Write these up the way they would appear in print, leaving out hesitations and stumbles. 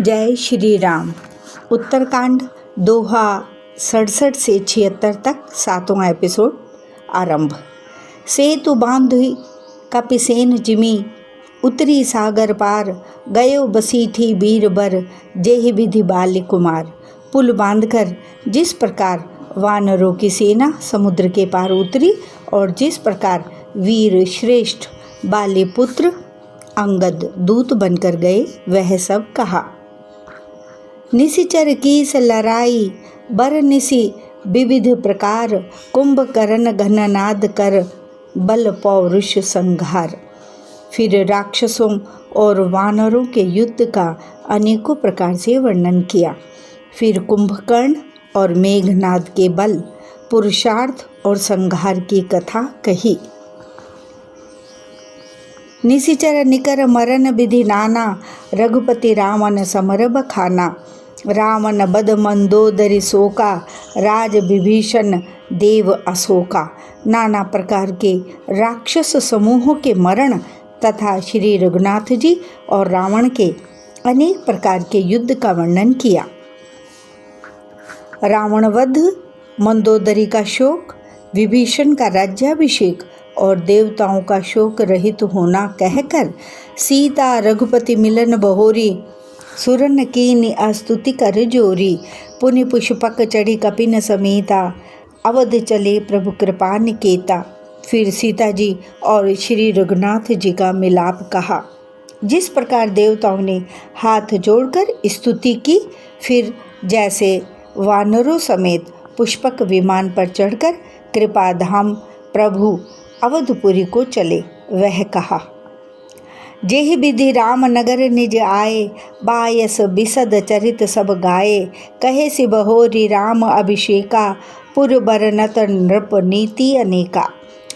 जय श्री राम। उत्तरकांड दोहा 67 से 76 तक 7वां एपिसोड आरंभ। सेतु बांधि कपिसेन जिमी, उतरी सागर पार, गयो बसीठी बीरबर, जेहि विधि बाल्य कुमार। पुल बांधकर जिस प्रकार वानरों की सेना समुद्र के पार उतरी और जिस प्रकार वीर श्रेष्ठ बाल्यपुत्र अंगद दूत बनकर गए, वह सब कहा। निशिचर कीस लड़ाई बर निशि विविध प्रकार, कुंभकर्ण घननाद कर बल पौरुष संघार। फिर राक्षसों और वानरों के युद्ध का अनेकों प्रकार से वर्णन किया। फिर कुंभकर्ण और मेघनाद के बल, पुरुषार्थ और संघार की कथा कही। निशिचर निकर मरण विधि नाना, रघुपति रावण समर बखाना। रावण बद मंदोदरी शोका, राज विभीषण देव अशोका। नाना प्रकार के राक्षस समूहों के मरण तथा श्री रघुनाथ जी और रावण के अनेक प्रकार के युद्ध का वर्णन किया। रावण वध, मंदोदरी का शोक, विभीषण का राज्याभिषेक और देवताओं का शोक रहित होना कहकर सीता रघुपति मिलन बहोरी, सुरन कीनि अस्तुति कर जोरी। पुनि पुष्पक चढ़ी कपिन समेता, अवध चले प्रभु कृपा निकेता। फिर सीता जी और श्री रघुनाथ जी का मिलाप कहा। जिस प्रकार देवताओं ने हाथ जोड़कर स्तुति की, फिर जैसे वानरों समेत पुष्पक विमान पर चढ़कर कृपाधाम प्रभु अवधपुरी को चले, वह कहा। जेहि विधि राम नगर निज आए, बायस बिसद चरित सब गाए। कहे सि बहोरी राम अभिषेका, पुर बरनत नृप नीति अनेका।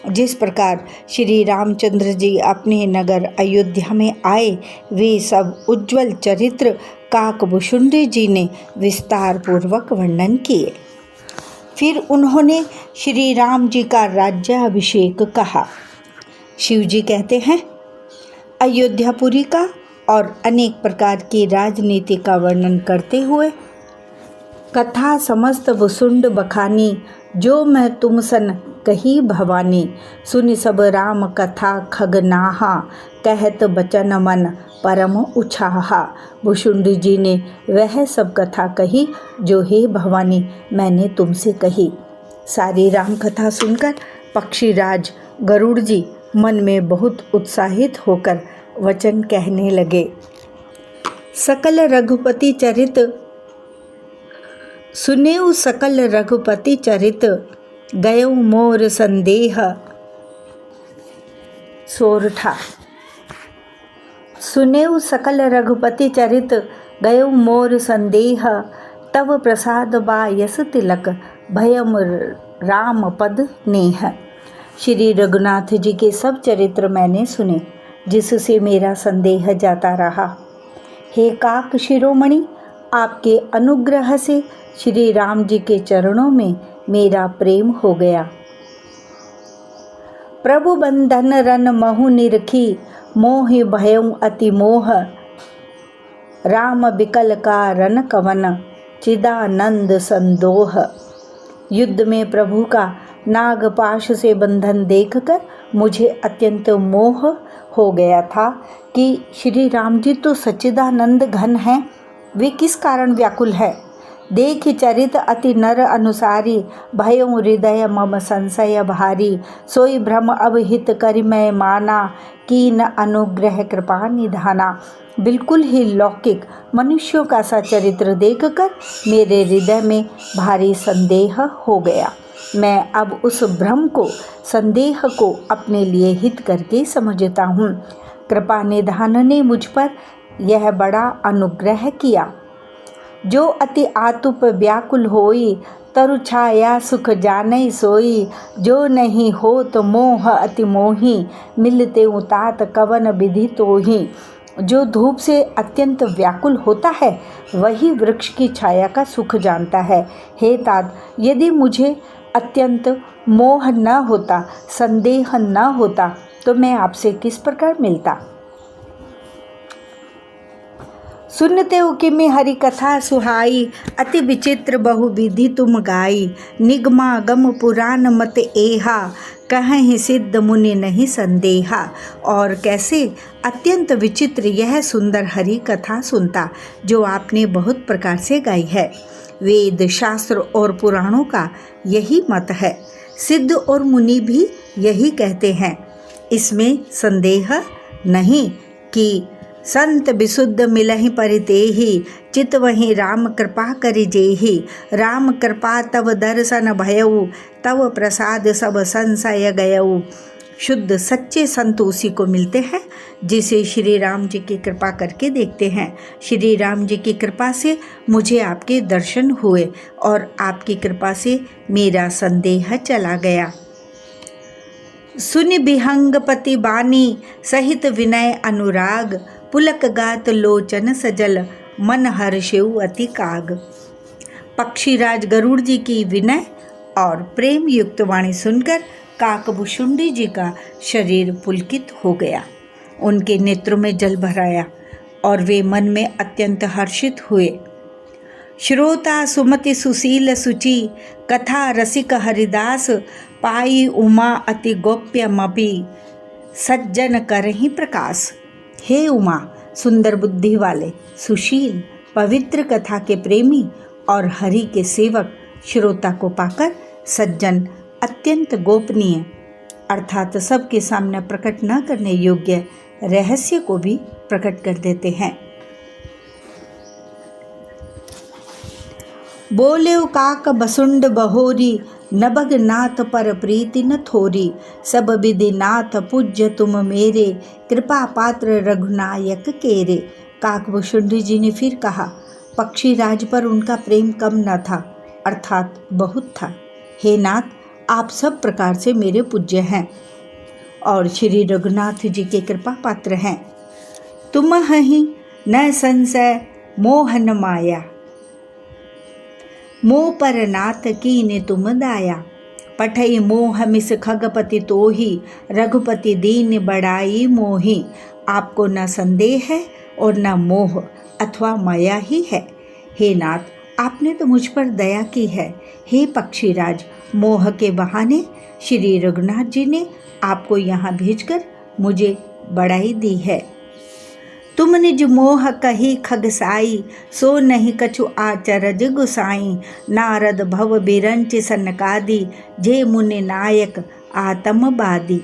जिस प्रकार श्री रामचंद्र जी अपने नगर अयोध्या में आए, वे सब उज्ज्वल चरित्र काकभूषुंडी जी ने विस्तार पूर्वक वर्णन किए। फिर उन्होंने श्री राम जी का राज्याभिषेक कहा। शिव जी कहते हैं, अयोध्यापुरी का और अनेक प्रकार की राजनीति का वर्णन करते हुए कथा समस्त भुसुंड बखानी, जो मैं तुम सन कही भवानी। सुनि सब राम कथा खगनाहा, कहत बचन मन परम उछाहा। भुसुंडी जी ने वह सब कथा कही जो हे भवानी मैंने तुमसे कही। सारी राम कथा सुनकर पक्षीराज गरुड़ जी मन में बहुत उत्साहित होकर वचन कहने लगे। सकल रघुपति चरित सुनेउ, सकल रघुपति चरित, गयो मोर संदेह सोरठा। सुनेउ सकल रघुपति चरित, गयो मोर संदेह। तव प्रसाद बायस तिलक, भयम राम पद नेह। श्री रघुनाथ जी के सब चरित्र मैंने सुने, जिससे मेरा संदेह जाता रहा। हे काक शिरोमणि, आपके अनुग्रह से श्री राम जी के चरणों में मेरा प्रेम हो गया। प्रभु बंधन रन महु निरखी, मोहि भयं अति मोह। राम बिकल का रन कवन, चिदानंद संदोह। युद्ध में प्रभु का नागपाश से बंधन देखकर मुझे अत्यंत मोह हो गया था कि श्री राम जी तो सच्चिदानंद घन हैं, वे किस कारण व्याकुल है। देख चरित अति नर अनुसारी, भयों हृदय मम संशय भारी। सोई भ्रम अब हित करि मैं माना, कीन अनुग्रह कृपा निधाना। बिल्कुल ही लौकिक मनुष्यों का सा चरित्र देखकर मेरे हृदय में भारी संदेह हो गया। मैं अब उस भ्रम को, संदेह को अपने लिए हित करके समझता हूँ। कृपा निधान ने मुझ पर यह बड़ा अनुग्रह किया। जो अति आतुप व्याकुल होई, तरु छाया सुख जानै सोई। जो नहीं हो तो मोह अति मोही, मिलते उतात कवन विधि तोही। जो धूप से अत्यंत व्याकुल होता है, वही वृक्ष की छाया का सुख जानता है। हे तात, यदि मुझे अत्यंत मोह न होता, संदेह न होता, तो मैं आपसे किस प्रकार मिलता। सुनते हो कि मैं हरि कथा सुहाई, अति विचित्र बहुविधि तुम गाई। निगमा गम पुराण मत एहा, कहीं सिद्ध मुनि नहीं संदेहा। और कैसे अत्यंत विचित्र यह सुंदर हरि कथा सुनता, जो आपने बहुत प्रकार से गाई है। वेद शास्त्र और पुराणों का यही मत है, सिद्ध और मुनि भी यही कहते हैं। इसमें संदेह नहीं कि संत विशुद्ध मिलहि परितेहि, चित वहीं राम कृपा करि जेहि। राम कृपा तव दर्शन भयउ, तव प्रसाद सब संशय गयउ। शुद्ध सच्चे संत उसी को मिलते हैं जिसे श्री राम जी की कृपा करके देखते हैं। श्री राम जी की कृपा से मुझे आपके दर्शन हुए और आपकी कृपा से मेरा संदेह चला गया। सुनि बिहंगपति बानी, सहित विनय अनुराग। पुलक गात लोचन सजल, मन हर्षेउ अति काग। पक्षीराज गरुड़ जी की विनय और प्रेम युक्त वाणी सुनकर काकभुशुंडी जी का शरीर पुलकित हो गया। उनके नेत्रों में जल भर आया और वे मन में अत्यंत हर्षित हुए। श्रोता सुमति सुशील सुचि, कथा रसिक हरिदास। पाई उमा अति गोप्यमपि, सज्जन करहि प्रकाश। हे उमा, सुंदर बुद्धि वाले, सुशील, पवित्र कथा के प्रेमी और हरि के सेवक श्रोता को पाकर सज्जन अत्यंत गोपनीय अर्थात सबके सामने प्रकट न करने योग्य रहस्य को भी प्रकट कर देते हैं। बोले काक बसुंड बहोरी, नभग नाथ पर प्रीति न थोरी। सब विधि नाथ पूज्य तुम मेरे, कृपा पात्र रघुनायक केरे। काकभुशुंडी जी ने फिर कहा, पक्षी राज पर उनका प्रेम कम न था, अर्थात बहुत था। हे नाथ, आप सब प्रकार से मेरे पूज्य हैं और श्री रघुनाथ जी के कृपा पात्र हैं। तुम ही न संशय मोहन माया, मोह पर नाथ कीने तुम दाया। पठई मोह मिस खगपति तोही, रघुपति दीन बड़ाई मोही। आपको न संदेह है और न मोह अथवा माया ही है। हे नाथ, आपने तो मुझ पर दया की है। हे पक्षीराज, मोह के बहाने श्री रघुनाथ जी ने आपको यहाँ भेजकर मुझे बड़ाई दी है। तुम निज मोह कही खगसाई, सो नहीं कछु आचरज गुसाई। नारद भव बिरंच सनकादि, जे मुनि नायक आत्मबादी।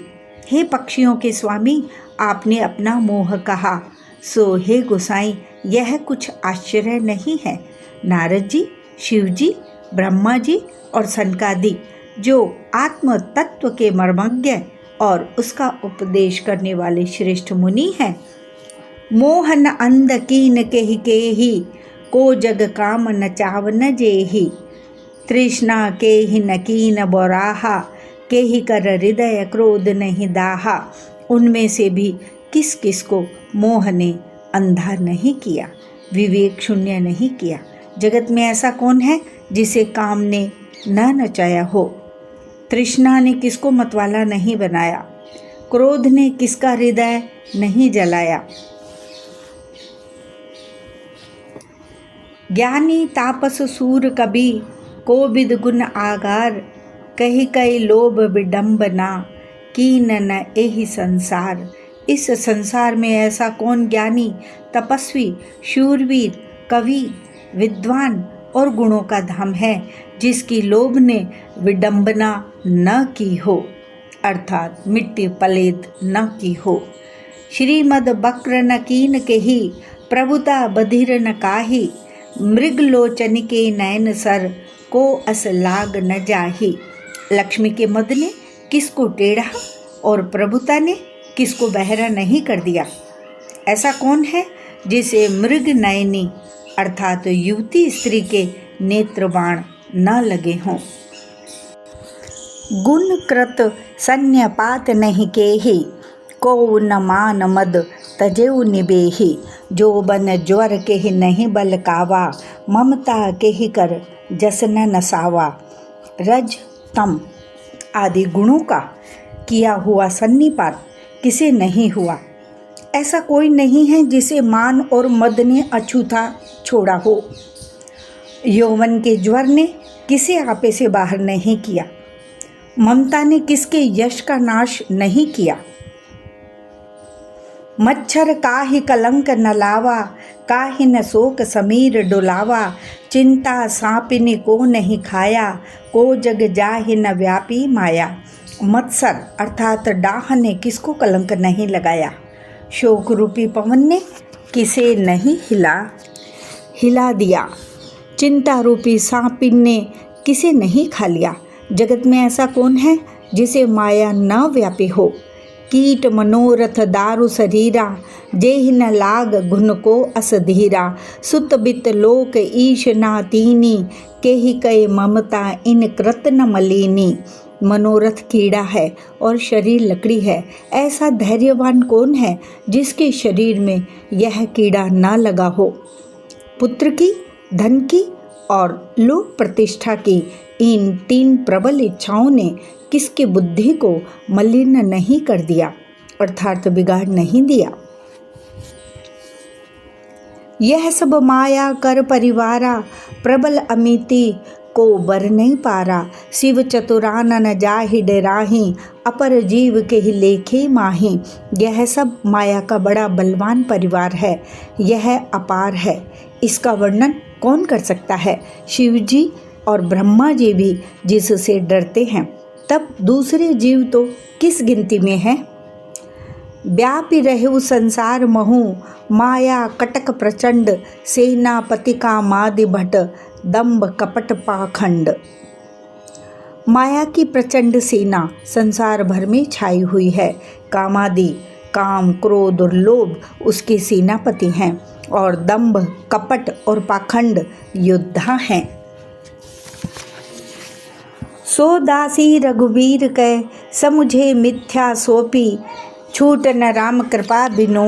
हे पक्षियों के स्वामी, आपने अपना मोह कहा, सो हे गुसाई, यह कुछ आश्चर्य नहीं है। नारद जी, शिव जी, ब्रह्मा जी और सनकादि, जो आत्म तत्व के मर्मज्ञ और उसका उपदेश करने वाले श्रेष्ठ मुनि हैं, मोहन अंध कीन केहि, को जग काम न चाव न जेहि। तृष्णा केहि न कीन बोराहा, केहि कर हृदय क्रोध नहीं दाहा। उनमें से भी किस किस को मोह ने अंधा नहीं किया, विवेक शून्य नहीं किया। जगत में ऐसा कौन है जिसे काम ने न नचाया हो। तृष्णा ने किसको मतवाला नहीं बनाया, क्रोध ने किसका हृदय नहीं जलाया। ज्ञानी तापस सूर कभी, को विद गुण आगार। कही कई लोभ विडम्बना, कीन न एहि संसार। इस संसार में ऐसा कौन ज्ञानी, तपस्वी, शूरवीर, कवि, विद्वान और गुणों का धाम है, जिसकी लोभ ने विडम्बना न की हो, अर्थात मिट्टी पलेत न की हो। श्रीमद बक्र न कीन केहि, प्रभुता बधिर न काही। मृगलोचन के नयन सर, को अस लाग न जाही। लक्ष्मी के मद ने किसको टेढ़ा और प्रभुता ने किसको बहरा नहीं कर दिया। ऐसा कौन है जिसे मृग नयनी अर्थात युवती स्त्री के नेत्रबाण न लगे हों। गुण कृत सन्यपात नहीं केहि, को न मान मद तजेउ निबेहि। जो बन ज्वर के ही नहीं बल कावा, ममता के ही कर जसन नसावा। रज तम आदि गुणों का किया हुआ सन्निपात किसे नहीं हुआ। ऐसा कोई नहीं है जिसे मान और मद ने अछूता छोड़ा हो। यौवन के ज्वर ने किसे आपे से बाहर नहीं किया। ममता ने किसके यश का नाश नहीं किया। मच्छर काहि कलंक न लावा, काहि न शोक समीर डुलावा। चिंता सांपिनी को नहीं खाया, को जग जाहि न व्यापी माया। मत्सर अर्थात डाह ने किसको कलंक नहीं लगाया। शोक रूपी पवन ने किसे नहीं हिला दिया। चिंता रूपी सांपिन ने किसे नहीं खा लिया। जगत में ऐसा कौन है जिसे माया न व्यापी हो। कीट मनोरथ दारु शरीरा, जेहि न लाग घुन को असधीरा। सुत बित लोक ईश ना तीनी, केहि कय ममता इन कृत न मलिनी। मनोरथ कीड़ा है और शरीर लकड़ी है। ऐसा धैर्यवान कौन है जिसके शरीर में यह कीड़ा न लगा हो। पुत्र की, धन की और लोक प्रतिष्ठा की इन 3 प्रबल इच्छाओं ने किसकी बुद्धि को मलिन नहीं कर दिया, अर्थात बिगाड़ नहीं दिया। यह सब माया कर परिवारा, प्रबल अमिति को बर नहीं पारा। शिव चतुरानन जाहि डराहि, अपर जीव के ही लेखे माही। यह सब माया का बड़ा बलवान परिवार है। यह अपार है, इसका वर्णन कौन कर सकता है। शिव जी और ब्रह्मा जी भी जिससे डरते हैं, तब दूसरे जीव तो किस गिनती में हैं। व्यापी रहु संसार महु, माया कटक प्रचंड। सेनापति का मादि भट, दंभ कपट पाखंड। माया की प्रचंड सेना संसार भर में छाई हुई है। कामादि, काम क्रोध और लोभ उसके सेनापति हैं और दंभ कपट और पाखंड योद्धा हैं। सो दासी रघुवीर कै, समुझे मिथ्या सोपी। छूट न राम कृपा बिनु,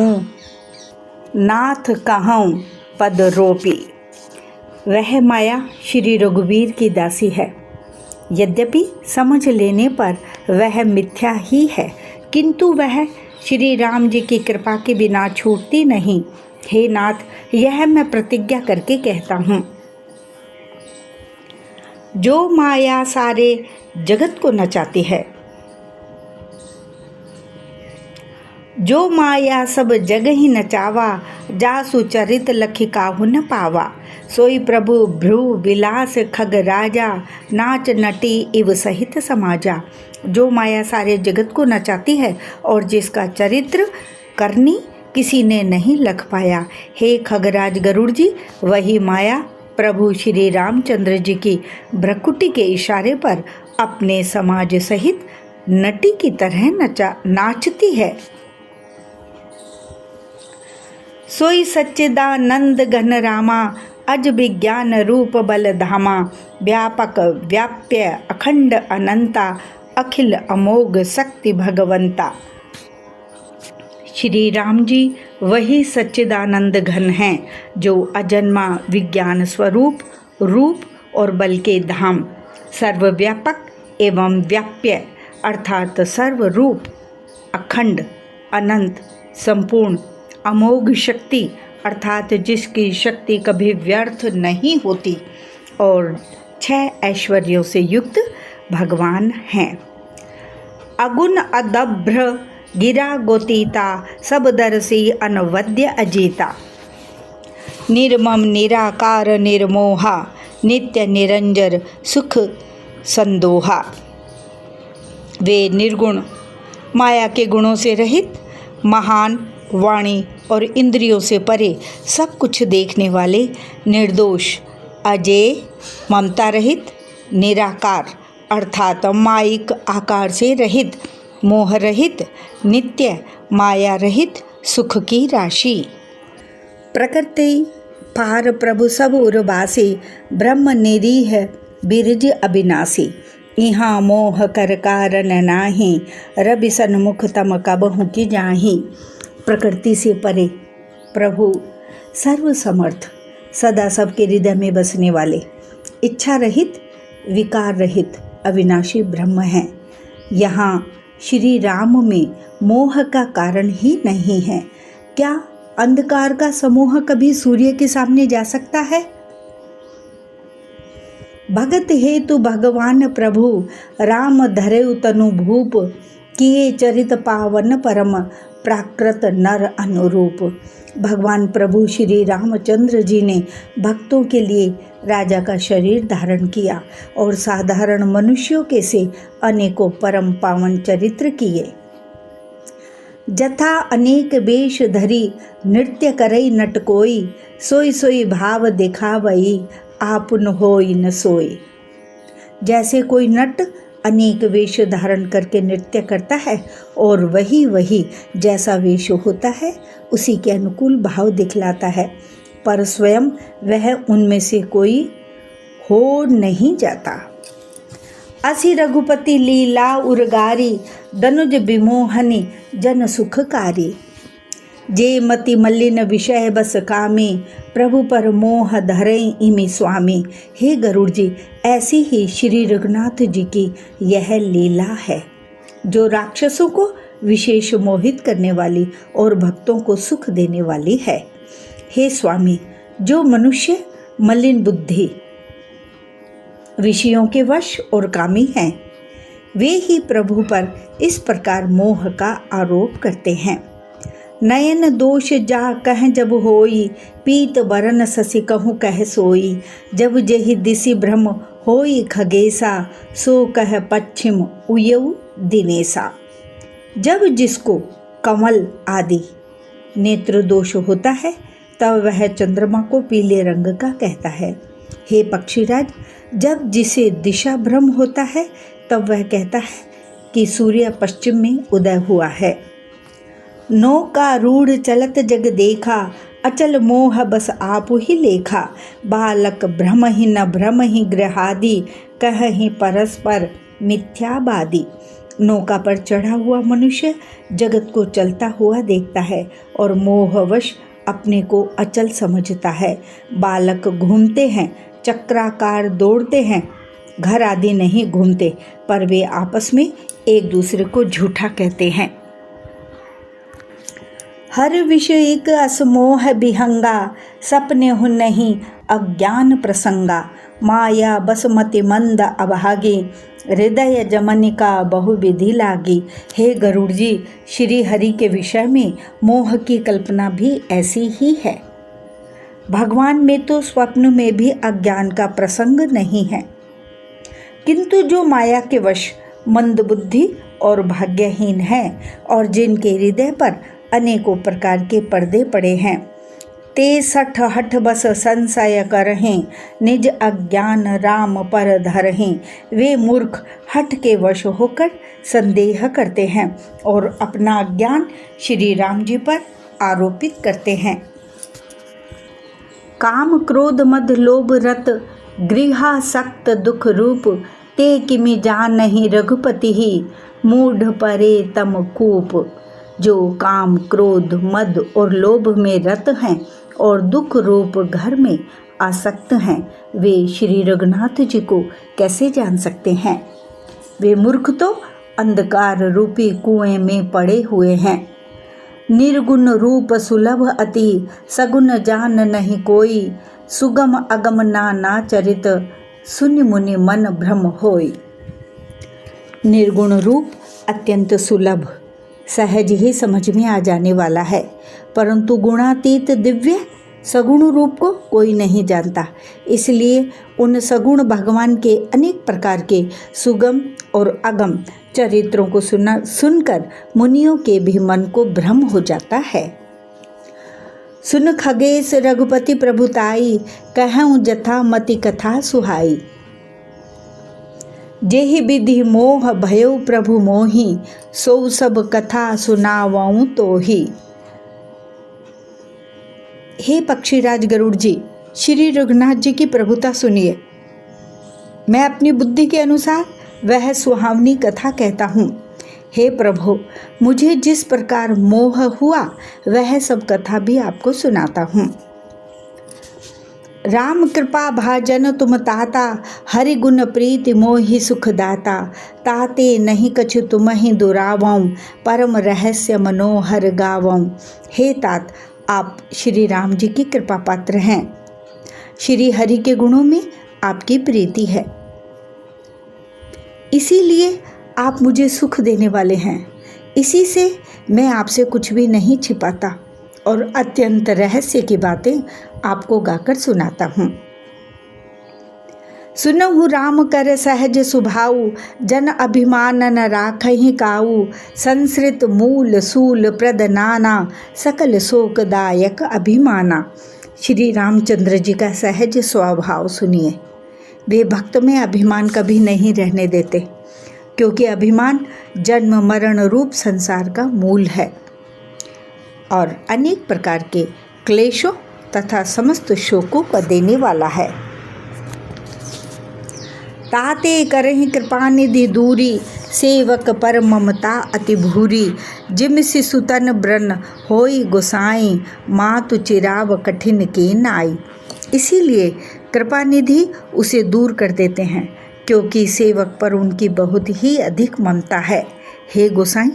नाथ कहूँ पद रोपी। वह माया श्री रघुवीर की दासी है। यद्यपि समझ लेने पर वह मिथ्या ही है, किंतु वह श्री राम जी की कृपा के बिना छूटती नहीं। हे नाथ, यह मैं प्रतिज्ञा करके कहता हूँ। जो माया सारे जगत को नचाती है, जो माया सब जग ही नचावा। जासु चरित लखि काहू न पावा। सोई प्रभु भ्रू विलास खग राजा, नाच नटी इव सहित समाजा। जो माया सारे जगत को नचाती है और जिसका चरित्र करनी किसी ने नहीं लख पाया। हे खगराज गरुड़ जी, वही माया प्रभु श्री रामचंद्र जी की भ्रकुटी के इशारे पर अपने समाज सहित नटी की तरह नाचती है। सोई सच्चिदानंद घन रामा, अज विज्ञान रूप बल धामा। व्यापक व्याप्य अखंड अनंता, अखिल अमोघ शक्ति भगवंता। श्री राम जी वही सच्चिदानंद घन हैं जो अजन्मा विज्ञान स्वरूप, रूप और बल के धाम, सर्वव्यापक एवं व्याप्य अर्थात सर्वरूप, अखंड, अनंत, संपूर्ण, अमोघ शक्ति अर्थात जिसकी शक्ति कभी व्यर्थ नहीं होती और 6 ऐश्वर्यों से युक्त भगवान हैं। अगुण अदभ्र गिरा गोतीता, सब दर्शी अनवद्य अजीता। निर्मम निराकार निर्मोहा, नित्य निरंजर सुख संदोहा। वे निर्गुण, माया के गुणों से रहित, महान, वाणी और इंद्रियों से परे सब कुछ देखने वाले, निर्दोष, अजेय, ममता रहित, निराकार अर्थात मायिक आकार से रहित, मोह रहित, नित्य, माया रहित, सुख की राशि। प्रकृति पार प्रभु सब उर्वासी, ब्रह्म निरीह बिरज अविनाशी। यहाँ मोह कर कारण नाही, रवि सन्मुख तम कबहु की जाही। प्रकृति से परे प्रभु सर्व समर्थ, सदा सबके हृदय में बसने वाले, इच्छा रहित, विकार रहित, अविनाशी ब्रह्म हैं। यहाँ श्री राम में मोह का कारण ही नहीं है। क्या अंधकार का समूह कभी सूर्य के सामने जा सकता है? भगत हेतु भगवान प्रभु राम धरेउ तनु भूप, किए चरित पावन परम प्राकृत नर अनुरूप। भगवान प्रभु श्री रामचंद्र जी ने भक्तों के लिए राजा का शरीर धारण किया और साधारण मनुष्यों के से अनेकों परम पावन चरित्र किए। जथा अनेक वेश धरी नृत्य करई नट कोई, सोई सोई भाव दिखावई आपुन होई न सोई। जैसे कोई नट अनेक वेश धारण करके नृत्य करता है और वही वही जैसा वेश होता है उसी के अनुकूल भाव दिखलाता है, पर स्वयं वह उनमें से कोई हो नहीं जाता। असि रघुपति लीला उरगारी, दनुज विमोहनी जन सुखकारी। जे मति मलिन विषय बस कामी, प्रभु पर मोह धरें इमि स्वामी। हे गरुड़ जी, ऐसी ही श्री रघुनाथ जी की यह लीला है जो राक्षसों को विशेष मोहित करने वाली और भक्तों को सुख देने वाली है। हे स्वामी, जो मनुष्य मलिन बुद्धि विषयों के वश और कामी हैं, वे ही प्रभु पर इस प्रकार मोह का आरोप करते हैं। नयन दोष जा कह जब होई, पीत बरन ससि कहूँ कह सोई। जब जेहि दिसि भ्रम होई खगेसा, सो कह पश्चिम उयऊ दिनेसा। जब जिसको कमल आदि नेत्र दोष होता है तब वह चंद्रमा को पीले रंग का कहता है। हे पक्षीराज, जब जिसे दिशा भ्रम होता है तब वह कहता है कि सूर्य पश्चिम में उदय हुआ है। नौका रूढ़ चलत जग देखा, अचल मोह बस आप ही लेखा। बालक भ्रम ही न भ्रम ही गृहादि, कह ही परस्पर मिथ्याबादी। नौका पर चढ़ा हुआ मनुष्य जगत को चलता हुआ देखता है और मोहवश अपने को अचल समझता है। बालक घूमते हैं, चक्राकार दौड़ते हैं, घर आदि नहीं घूमते, पर वे आपस में एक दूसरे को झूठा कहते हैं। हर विषय एक असमोह विहंगा, सपने हो नहीं अज्ञान प्रसंगा। माया बसमति मंद अभागी, हृदय जमनिका बहुविधि लागी। हे गरुड़ जी, श्री हरि के विषय में मोह की कल्पना भी ऐसी ही है। भगवान में तो स्वप्न में भी अज्ञान का प्रसंग नहीं है, किंतु जो माया के वश मंदबुद्धि और भाग्यहीन है और जिनके हृदय पर अनेकों प्रकार के पर्दे पड़े हैं, ते सठ हठ बस संशय करहें, निज अज्ञान राम पर धरहें। वे मूर्ख हठ के वश होकर संदेह करते हैं और अपना अज्ञान श्री राम जी पर आरोपित करते हैं। काम क्रोध मद लोभ रत, गृहासक्त दुख रूप। ते किमि जान नहीं रघुपति ही, मूढ़ परे तम कूप। जो काम क्रोध मद और लोभ में रत हैं और दुख रूप घर में आसक्त हैं, वे श्री रघुनाथ जी को कैसे जान सकते हैं? वे मूर्ख तो अंधकार रूपी कुएं में पड़े हुए हैं। निर्गुण रूप सुलभ अति, सगुण जान नहीं कोई। सुगम अगम नाना चरित, सुनि मुनि मन भ्रम होई। निर्गुण रूप अत्यंत सुलभ, सहज ही समझ में आ जाने वाला है, परंतु गुणातीत दिव्य सगुण रूप को कोई नहीं जानता। इसलिए उन सगुण भगवान के अनेक प्रकार के सुगम और अगम चरित्रों को सुनकर मुनियों के भी मन को भ्रम हो जाता है। सुन खगेश रघुपति प्रभुताई, कहूँ जथा मति कथा सुहाई। जेहि विधि मोह भयो प्रभु मोहि, सो सब कथा सुनावऊँ तो ही। हे पक्षीराज गरुड़ जी, श्री रघुनाथ जी की प्रभुता सुनिए। मैं अपनी बुद्धि के अनुसार वह सुहावनी कथा कहता हूँ। हे प्रभु, मुझे जिस प्रकार मोह हुआ वह सब कथा भी आपको सुनाता हूँ। राम कृपा भाजन तुम ताता, हरि गुण प्रीति मोहि सुख दाता। ताते नहीं कछु तुमहि दुरावऊं, परम रहस्य मनोहर गावऊं। हे तात, आप श्री राम जी की कृपा पात्र हैं। श्री हरि के गुणों में आपकी प्रीति है, इसीलिए आप मुझे सुख देने वाले हैं। इसी से मैं आपसे कुछ भी नहीं छिपाता और अत्यंत रहस्य की बातें आपको गाकर सुनाता हूँ। सुनहु राम कर सहज सुभाऊ, जन अभिमान न राखहि काऊ। संसृत मूल सूल प्रद नाना, सकल शोकदायक अभिमाना। श्री रामचंद्र जी का सहज स्वभाव सुनिए। वे भक्त में अभिमान कभी नहीं रहने देते, क्योंकि अभिमान जन्म मरण रूप संसार का मूल है और अनेक प्रकार के क्लेशों तथा समस्त शोकों का देने वाला है। ताते करहि कृपा निधि दूरी, सेवक पर ममता अति भूरी। जिम सिसुतन ब्रन होई गोसाई, मातु चिराव कठिन के नाई। इसीलिए कृपा निधि उसे दूर कर देते हैं, क्योंकि सेवक पर उनकी बहुत ही अधिक ममता है। हे गोसाई,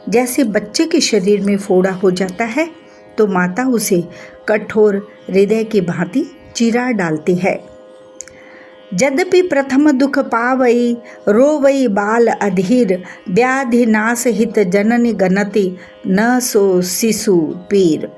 जैसे बच्चे के शरीर में फोड़ा हो जाता है तो माता उसे कठोर हृदय की भांति चीरा डालती है। यद्यपि प्रथम दुख पावई, रोवई बाल अधीर। व्याधि नाश हित जननी गणति, न सो शिशु पीर।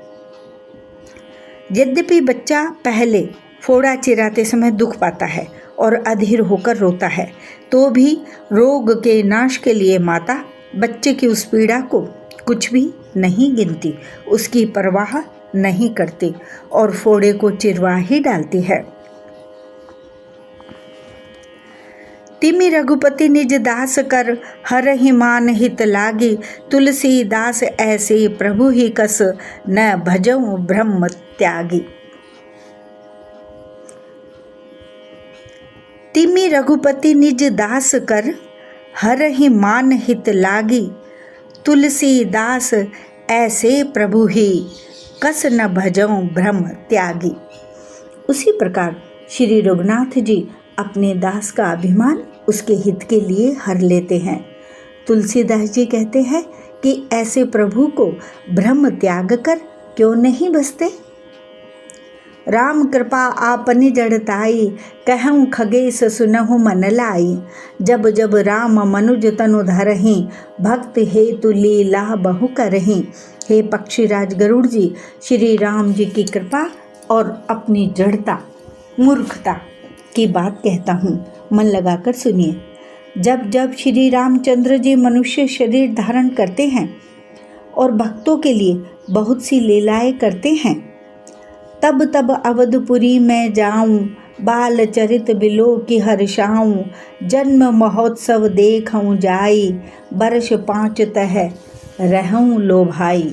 यद्यपि बच्चा पहले फोड़ा चिराते समय दुख पाता है और अधीर होकर रोता है, तो भी रोग के नाश के लिए माता बच्चे की उस पीड़ा को कुछ भी नहीं गिनती, उसकी परवाह नहीं करती और फोड़े को चिरवा ही डालती है। तिमि रघुपति निज दास कर, हरहि मान हित लागी। तुलसी दास ऐसे प्रभु ही कस, न भजऊं ब्रह्म त्यागी। तिमि रघुपति निज दास कर, हरहि मान हित लागी। तुलसी दास ऐसे प्रभु ही, कस न भजऊं ब्रह्म त्यागी। उसी प्रकार श्री रघुनाथ जी अपने दास का अभिमान उसके हित के लिए हर लेते हैं। तुलसीदास जी कहते हैं कि ऐसे प्रभु को ब्रह्म त्याग कर क्यों नहीं बसते। राम कृपा आपनि जड़ताई, कहूँ खगेश सुनहु मन लाई। जब जब राम मनुज तनु धरहि, भक्त हेतु लीला बहु करहि। हे पक्षीराज गरुड़ जी, श्री राम जी की कृपा और अपनी जड़ता मूर्खता की बात कहता हूँ, मन लगाकर सुनिए। जब जब श्री रामचंद्र जी मनुष्य शरीर धारण करते हैं और भक्तों के लिए बहुत सी लीलाएं करते हैं, तब तब अवधपुरी में जाऊं, बाल चरित बिलो की हर्षाऊं। जन्म महोत्सव देखूं जाई, वर्ष 5 तह रहूं लो भाई।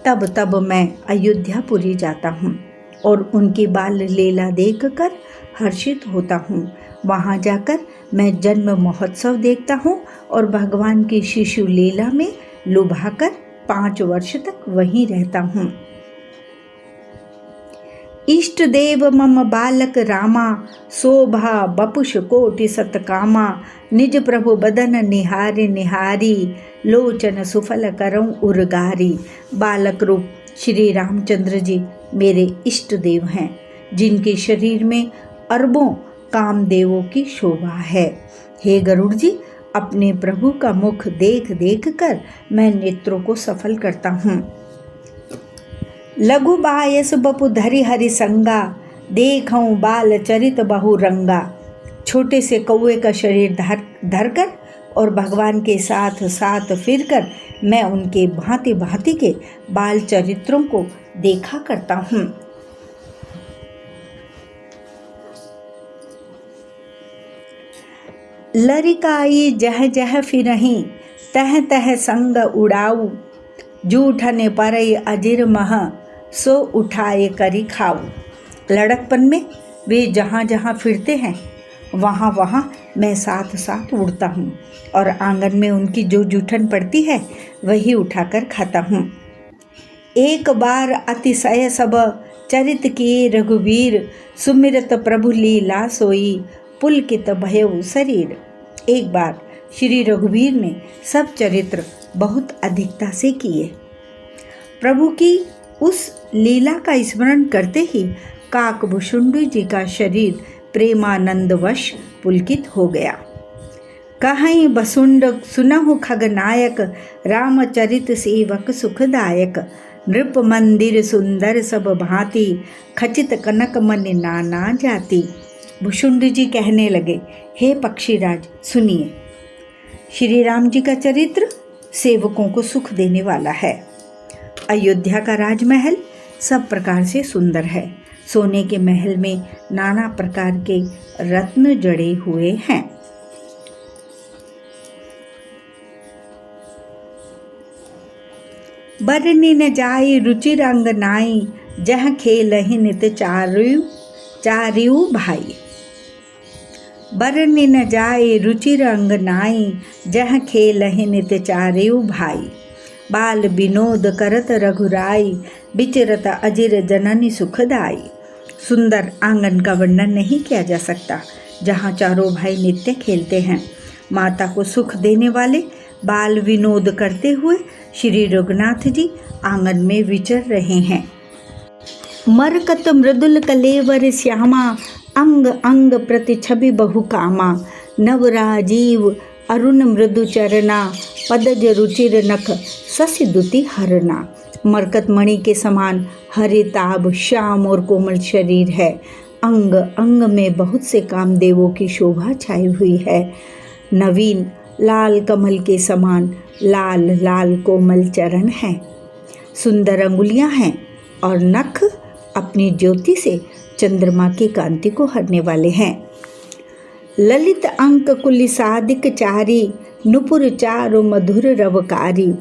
तब तब मैं अयोध्यापुरी जाता हूँ और उनकी बाल लीला देखकर हर्षित होता हूँ। वहाँ जाकर मैं जन्म महोत्सव देखता हूँ और भगवान की शिशु लीला में लुभाकर 5 वर्ष तक वहीं रहता हूँ। इष्ट देव मम बालक रामा, शोभा बपुष कोटि सतकामा। निज प्रभु बदन निहारी निहारी, लोचन सुफल करऊं उर्गारी। बालक रूप श्री रामचंद्र जी मेरे इष्ट देव हैं, जिनके शरीर में अरबों कामदेवों की शोभा है। हे गरुड़ जी, अपने प्रभु का मुख देख देख कर मैं नेत्रों को सफल करता हूँ। लघु बायस बपु धरि हरि संगा, देखऊं बाल चरित बहु रंगा। छोटे से कौवे का शरीर धरकर और भगवान के साथ साथ फिरकर मैं उनके भांति भांति के बाल चरित्रों को देखा करता हूँ। लरिकाई जह जह फिरहीं, तह तह संग उड़ाऊ। जूठने परई अजिर मह, सो उठाए करी खाऊ। लड़कपन में वे जहाँ जहाँ फिरते हैं वहाँ वहाँ मैं साथ साथ उड़ता हूँ और आंगन में उनकी जो जूठन पड़ती है वही उठाकर खाता हूँ। एक बार अतिशय सब चरित किए रघुवीर, सुमिरत प्रभु लीला सोई, पुलकित भयउ शरीर। एक बार श्री रघुवीर ने सब चरित्र बहुत अधिकता से किए। प्रभु की उस लीला का स्मरण करते ही काकभुषुंड जी का शरीर प्रेमानंदवश पुलकित हो गया। कहीं बसुंड सुनहु खगनायक, रामचरित सेवक सुखदायक। नृप मंदिर सुंदर सब भांति, खचित कनक मन नाना जाति। भुषुंड जी कहने लगे, हे पक्षीराज सुनिए, श्री राम जी का चरित्र सेवकों को सुख देने वाला है। अयोध्या का राजमहल सब प्रकार से सुंदर है। सोने के महल में नाना प्रकार के रत्न जड़े हुए हैं। बरनी न जाई रुचिर अंगनाई, जह खेलहि नित चारियू भाई। बरनी न जाए रुचिर अंगनाई, जह खेलहि नित चारियू भाई। बाल विनोद करत रघुराई, विचरत अजिर जननी सुखदाई। सुंदर आंगन का वर्णन नहीं किया जा सकता, जहाँ चारों भाई नित्य खेलते हैं। माता को सुख देने वाले बाल विनोद करते हुए श्री रघुनाथ जी आंगन में विचर रहे हैं। मरकत मृदुल कलेवर श्यामा, अंग अंग प्रति छवि बहु कामा। नवराजीव अरुण मृदु चरना, पदज रुचिर नख शशि दुति हरना। मरकत मणि के समान हरिताभ श्याम और कोमल शरीर है। अंग अंग में बहुत से कामदेवों की शोभा छाई हुई है। नवीन लाल कमल के समान लाल लाल कोमल चरण हैं। सुंदर अंगुलियां हैं और नख अपनी ज्योति से चंद्रमा की कांति को हरने वाले हैं। ललित अंक कुलिसादिक चारी, नुपुर चारु मधुर रवकारी।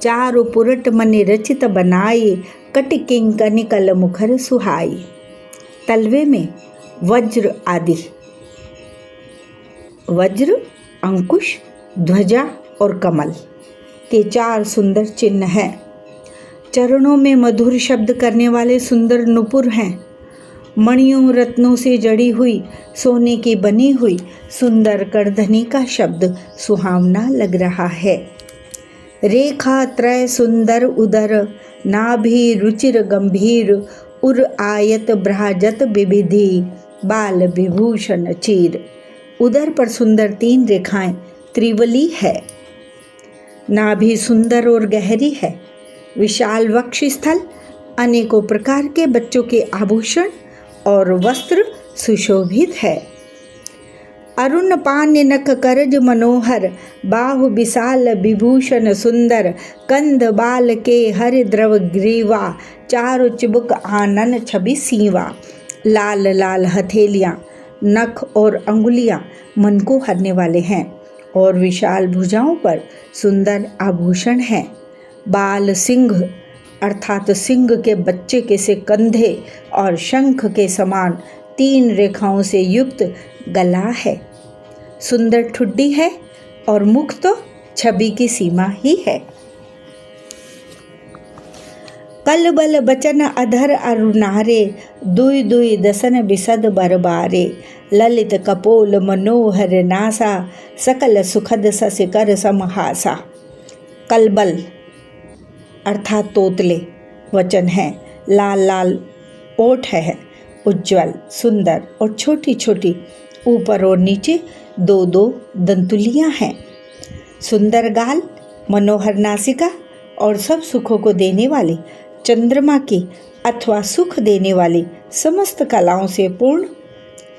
चारु पुरट मनि रचित बनाई, कट किंकनिकल मुखर सुहाई। तलवे में वज्र आदि, वज्र, अंकुश, ध्वजा और कमल के 4 सुंदर चिन्ह हैं। चरणों में मधुर शब्द करने वाले सुंदर नुपुर हैं। मणियों रत्नों से जड़ी हुई सोने की बनी हुई सुंदर करधनी का शब्द सुहावना लग रहा है। रेखा त्रय सुंदर उदर, नाभि रुचिर गंभीर। उर आयत भ्राजत विविधि, बाल विभूषण चीर। उदर पर सुंदर 3 रेखाएं त्रिवली है। नाभि सुंदर और गहरी है। विशाल वक्ष स्थल, अनेकों प्रकार के बच्चों के आभूषण और वस्त्र सुशोभित है। अरुण पान्य नख करज मनोहर, बाहु विशाल विभूषण सुंदर। कंध बाल के हरि द्रव ग्रीवा, चारु चिबुक आनन छवि सीवा। लाल लाल हथेलियां, नख और अंगुलियां मन को हरने वाले हैं और विशाल भुजाओं पर सुंदर आभूषण हैं। बाल सिंह अर्थात सिंह के बच्चे के से कंधे और शंख के समान 3 रेखाओं से युक्त गला है। सुंदर ठुड्डी है और मुख तो छवि की सीमा ही है। कल बल बचन अधर अरुणारे, दुई दुई दसन बिसद बरबारे। ललित कपोल मनोहर नासा, सकल सुखद ससिकर समहासा। कलबल अर्थात तोतले वचन है। लाल लाल ओठ है, उज्ज्वल सुंदर और छोटी छोटी ऊपर और नीचे 2-2 दंतुलियां हैं। सुंदर गाल, मनोहर नासिका और सब सुखों को देने वाली चंद्रमा की अथवा सुख देने वाली समस्त कलाओं से पूर्ण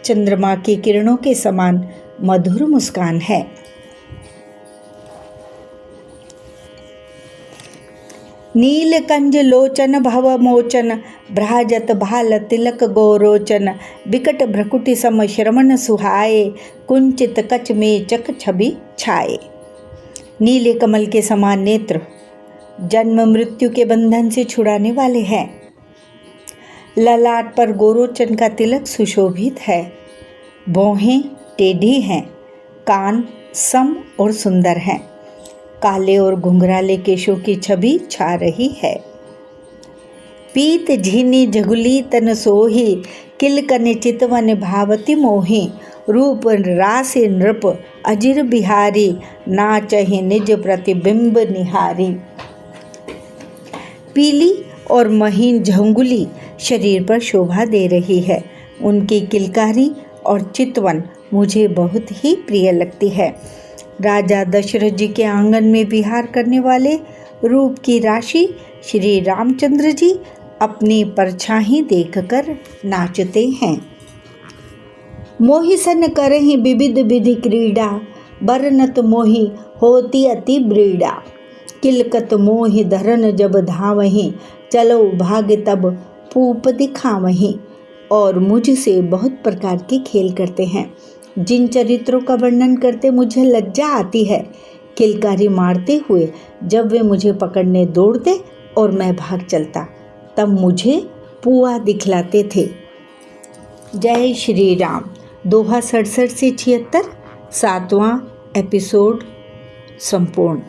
चंद्रमा की किरणों के समान मधुर मुस्कान है। नील कंज लोचन भव मोचन, भ्राजत भाल तिलक गोरोचन। विकट भ्रकुटि सम श्रवण सुहाए, कुंचित कच में चक छवि छाए। नीले कमल के समान नेत्र जन्म मृत्यु के बंधन से छुड़ाने वाले हैं। ललाट पर गोरोचन का तिलक सुशोभित है। भौहें टेढ़ी हैं, कान सम और सुंदर हैं। काले और घुंघराले केशों की छवि छा रही है। पीत झीनी झगुली तन सोही, किलकन चितवन भावती मोही। रूप रासि नृप अजिर बिहारी, नाचहि निज प्रतिबिंब निहारी। पीली और महीन झंगुली शरीर पर शोभा दे रही है। उनकी किलकारी और चितवन मुझे बहुत ही प्रिय लगती है। राजा दशरथ जी के आंगन में विहार करने वाले रूप की राशि श्री रामचंद्र जी अपनी परछाई देखकर नाचते हैं। मोहि सन करहि विविध विधि क्रीड़ा, बरनत मोहि होती अति ब्रीड़ा। किलकत मोहि धरन जब धावहि, चलो भाग तब पूप दिखावहि। और मुझसे बहुत प्रकार के खेल करते हैं। जिन चरित्रों का वर्णन करते मुझे लज्जा आती है। किलकारी मारते हुए जब वे मुझे पकड़ने दौड़ते और मैं भाग चलता, तब मुझे पुआ दिखलाते थे। जय श्री राम। दोहा 67 से 76, 7वां एपिसोड संपूर्ण।